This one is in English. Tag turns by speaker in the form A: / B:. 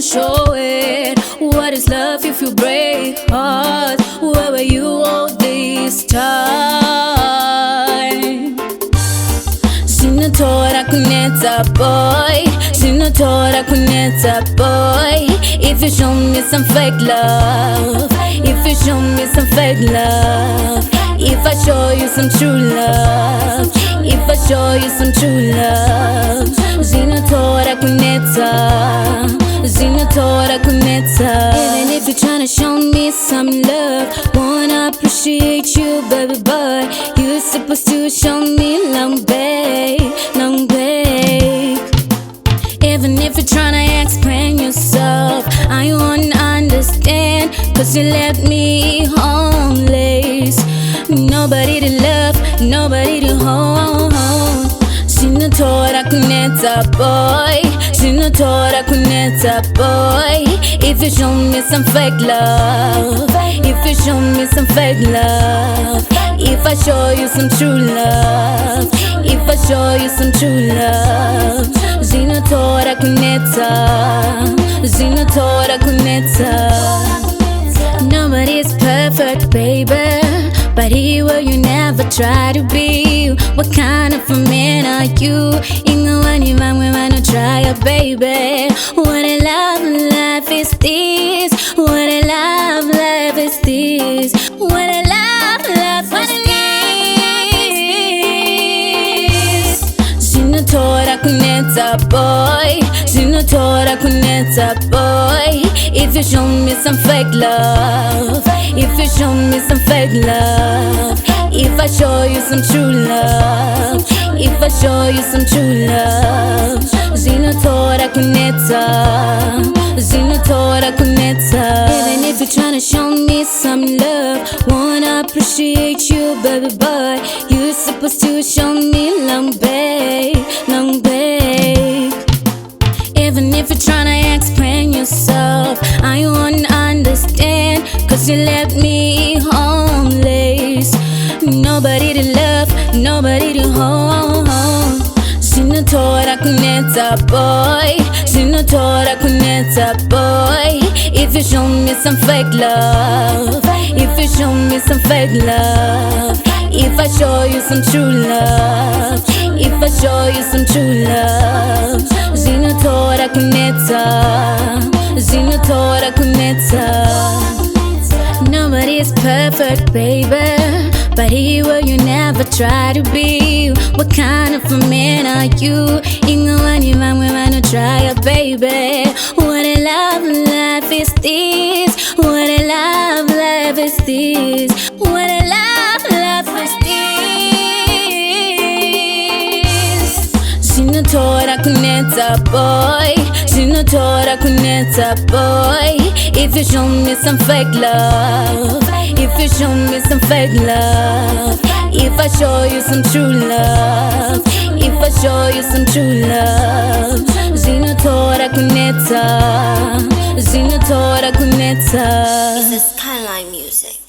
A: gonna show it. What is love if you break hearts? Where were you all this time? Sinatora kuneta boy, Sinatora kuneta boy. If you show me some fake love, if you show me some fake love, if I show you some true love, if I show you some true love. Sinatora kuneta, Sinatora kuneta. Even if you're tryna show me some love, wanna appreciate you, baby boy, you're supposed to show me long babe, long babe. Even if you're tryna explain yourself, I won't understand, cause you left me homeless. Nobody to love, nobody to hold. Sinatora kuneta boy, Sinatora kuneta boy. If you show me some fake love, if you show me some fake love, if I show you some true love, if I show you some true love. Sinatora kuneta, Sinatora kuneta. Nobody's perfect, baby, but here will you never try to be. What kind of a man are you? Ingawan man we wanna try it, baby. What a love life is this? What a love life is this? What a love life is this? Sinatora kuneta boy, Sinatora kuneta boy. If you show me some fake love, if you show me some fake love, if I show you some true love, if I show you some true love. Sinatora kuneta, Sinatora kuneta. Even if you're tryna show me some love, wanna appreciate you, baby boy, you're supposed to show me long babe, long babe. Even if you're tryna explain yourself, I won't understand, cause you left me homeless. Nobody to love, nobody to hold. Sinatora kuneta boy, Sinatora kuneta boy. If you show me some fake love, if you show me some fake love, if I show you some true love, if I show you some true love. Sinatora kuneta, Sinatora kuneta. Nobody's perfect, baby, but here will you never try to be. What kind of a man are you? Ingawan man we wanna try it, baby. What a love life is this? What a love life is this? What a love life is this? Sinatora kuneta boy, Sinatora kuneta boy. If you show me some fake love, if you show me some fake love, if I show you some true love, if I show you some true love. Sinatora kuneta, Sinatora kuneta.
B: This is Skyline Music.